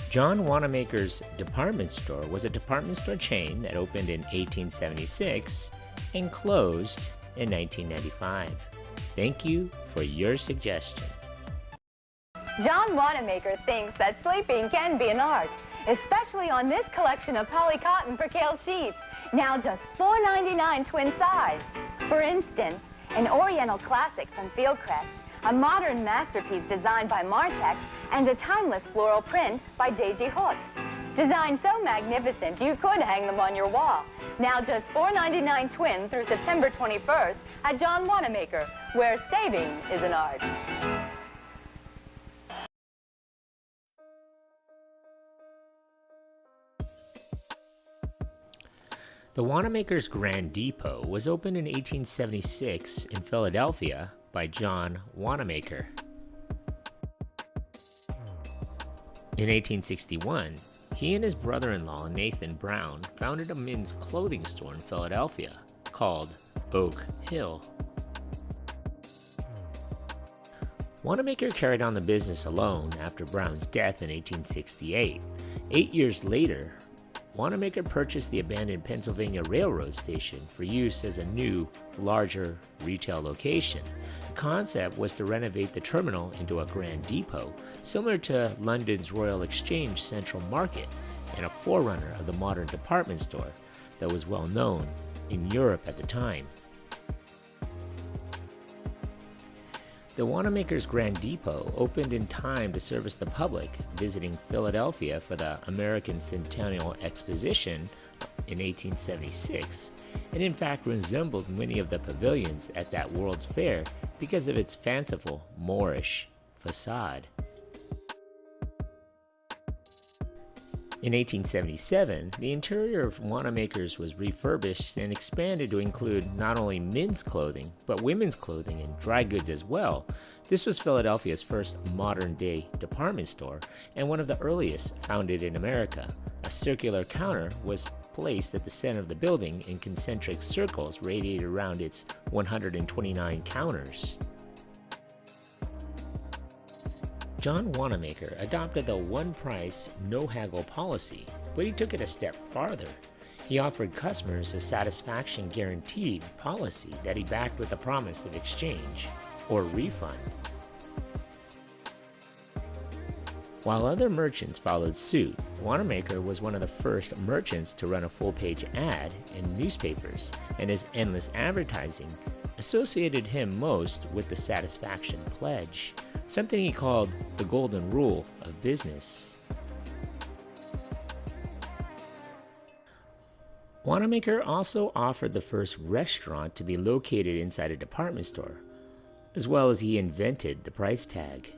John Wanamaker's Department Store was a department store chain that opened in 1876 and closed in 1995. Thank you for your suggestion. John Wanamaker thinks that sleeping can be an art, especially on this collection of polycotton percale sheets, now just $4.99 twin size. For instance, an Oriental classic from Fieldcrest, a modern masterpiece designed by Martek, and a timeless floral print by J.G. Hook. Designed so magnificent you could hang them on your wall. Now just $4.99 twin through September 21st at John Wanamaker, where saving is an art. The Wanamaker's Grand Depot was opened in 1876 in Philadelphia by John Wanamaker. In 1861, he and his brother-in-law Nathan Brown founded a men's clothing store in Philadelphia called Oak Hill. Wanamaker carried on the business alone after Brown's death in 1868. 8 years later, Wanamaker purchased the abandoned Pennsylvania Railroad station for use as a new, larger retail location. The concept was to renovate the terminal into a grand depot, similar to London's Royal Exchange Central Market, and a forerunner of the modern department store that was well known in Europe at the time. The Wanamaker's Grand Depot opened in time to service the public visiting Philadelphia for the American Centennial Exposition in 1876, and in fact resembled many of the pavilions at that World's Fair because of its fanciful Moorish facade. In 1877, the interior of Wanamaker's was refurbished and expanded to include not only men's clothing, but women's clothing and dry goods as well. This was Philadelphia's first modern-day department store and one of the earliest founded in America. A circular counter was placed at the center of the building in concentric circles radiated around its 129 counters. John Wanamaker adopted the one-price, no-haggle policy, but he took it a step farther. He offered customers a satisfaction guaranteed policy that he backed with the promise of exchange or refund. While other merchants followed suit, Wanamaker was one of the first merchants to run a full-page ad in newspapers, and his endless advertising associated him most with the satisfaction pledge, something he called the golden rule of business. Wanamaker also offered the first restaurant to be located inside a department store, as well as he invented the price tag.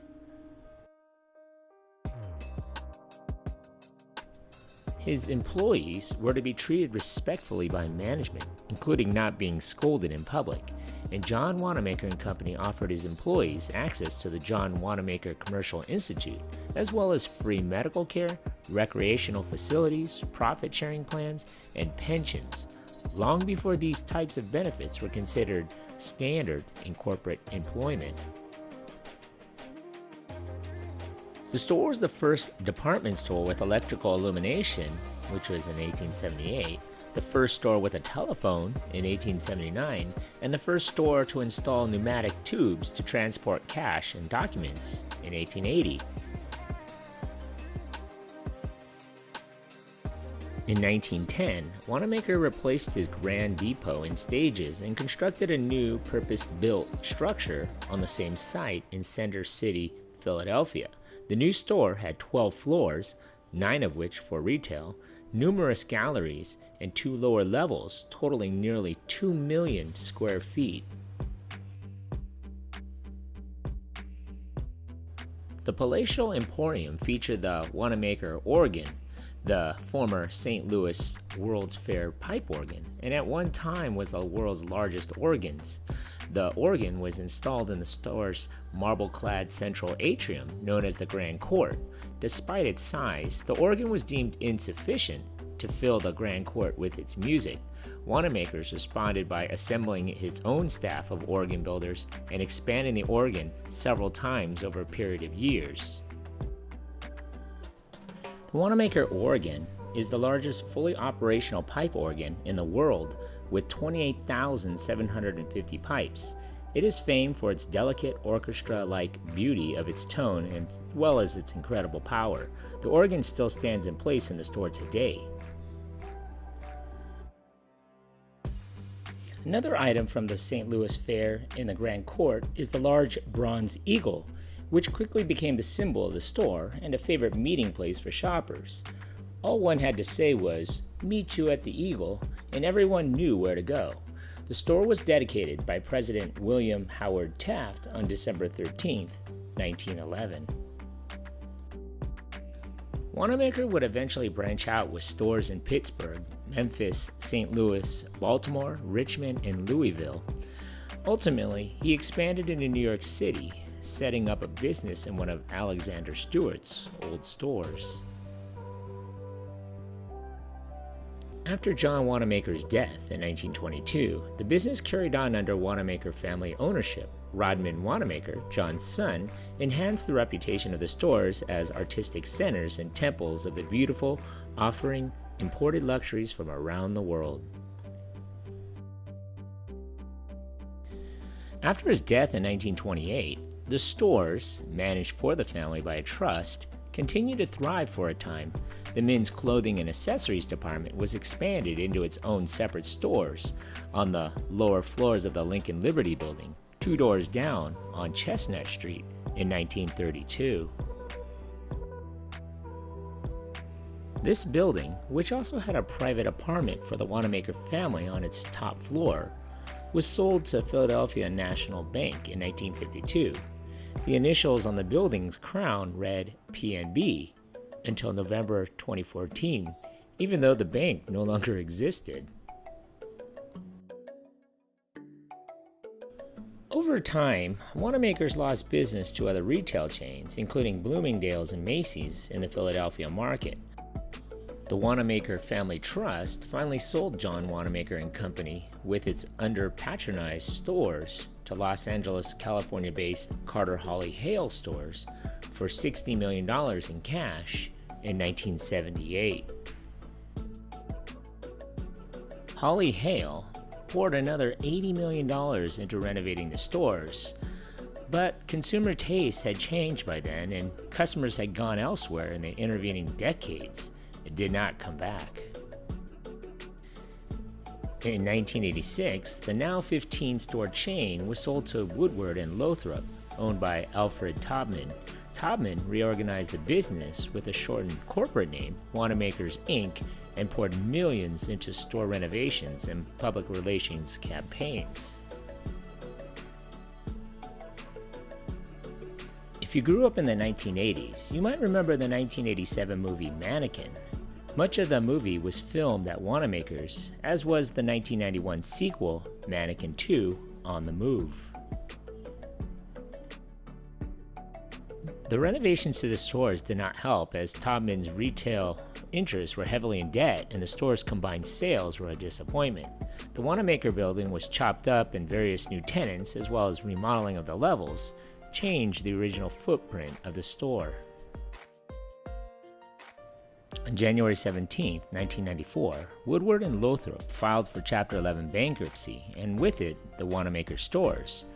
His employees were to be treated respectfully by management, including not being scolded in public, and John Wanamaker and Company offered his employees access to the John Wanamaker Commercial Institute, as well as free medical care, recreational facilities, profit-sharing plans, and pensions, long before these types of benefits were considered standard in corporate employment. The store was the first department store with electrical illumination, which was in 1878, the first store with a telephone in 1879, and the first store to install pneumatic tubes to transport cash and documents in 1880. In 1910, Wanamaker replaced his Grand Depot in stages and constructed a new purpose-built structure on the same site in Center City, Philadelphia. The new store had 12 floors, 9 of which for retail, numerous galleries, and 2 lower levels, totaling nearly 2 million square feet. The Palatial Emporium featured the Wanamaker organ, the former St. Louis World's Fair pipe organ, and at one time was the world's largest organs. The organ was installed in the store's marble-clad central atrium, known as the Grand Court. Despite its size, the organ was deemed insufficient to fill the Grand Court with its music. Wanamaker's responded by assembling its own staff of organ builders and expanding the organ several times over a period of years. The Wanamaker organ is the largest fully operational pipe organ in the world with 28,750 pipes. It is famed for its delicate orchestra-like beauty of its tone as well as its incredible power. The organ still stands in place in the store today. Another item from the St. Louis Fair in the Grand Court is the large bronze eagle, which quickly became the symbol of the store and a favorite meeting place for shoppers. All one had to say was, "Meet you at the Eagle," and everyone knew where to go. The store was dedicated by President William Howard Taft on December 13, 1911. Wanamaker would eventually branch out with stores in Pittsburgh, Memphis, St. Louis, Baltimore, Richmond, and Louisville. Ultimately, he expanded into New York City, setting up a business in one of Alexander Stewart's old stores. After John Wanamaker's death in 1922, the business carried on under Wanamaker family ownership. Rodman Wanamaker, John's son, enhanced the reputation of the stores as artistic centers and temples of the beautiful, offering imported luxuries from around the world. After his death in 1928, the stores, managed for the family by a trust, continued to thrive for a time. The men's clothing and accessories department was expanded into its own separate stores on the lower floors of the Lincoln Liberty Building, 2 doors down on Chestnut Street in 1932. This building, which also had a private apartment for the Wanamaker family on its top floor, was sold to Philadelphia National Bank in 1952. The initials on the building's crown read PNB until November 2014, even though the bank no longer existed. Over time, Wanamakers lost business to other retail chains, including Bloomingdale's and Macy's in the Philadelphia market. The Wanamaker Family Trust finally sold John Wanamaker and Company with its under-patronized stores to Los Angeles, California-based Carter Hawley Hale stores for $60 million in cash in 1978. Hawley Hale poured another $80 million into renovating the stores, but consumer tastes had changed by then and customers had gone elsewhere in the intervening decades. It did not come back. In 1986, the now 15-store chain was sold to Woodward and Lothrop, owned by Albert Taubman. Taubman reorganized the business with a shortened corporate name, Wanamakers Inc., and poured millions into store renovations and public relations campaigns. If you grew up in the 1980s, you might remember the 1987 movie Mannequin. Much of the movie was filmed at Wanamakers, as was the 1991 sequel, Mannequin 2, On the Move. The renovations to the stores did not help, as Taubman's retail interests were heavily in debt and the store's combined sales were a disappointment. The Wanamaker building was chopped up and various new tenants, as well as remodeling of the levels, changed the original footprint of the store. On January 17, 1994, Woodward and Lothrop filed for Chapter 11 bankruptcy, and with it, the Wanamaker stores,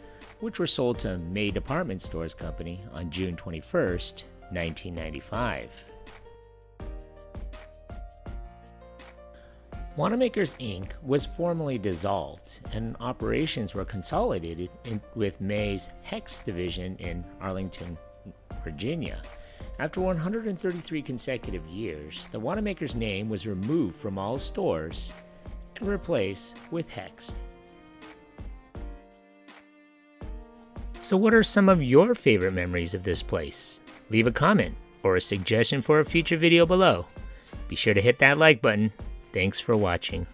which were sold to May Department Stores Company on June 21, 1995. Wanamakers Inc. was formally dissolved, and operations were consolidated with May's Hecht division in Arlington, Virginia. After 133 consecutive years, the Wanamakers name was removed from all stores and replaced with Hecht. So what are some of your favorite memories of this place? Leave a comment or a suggestion for a future video below. Be sure to hit that like button. Thanks for watching.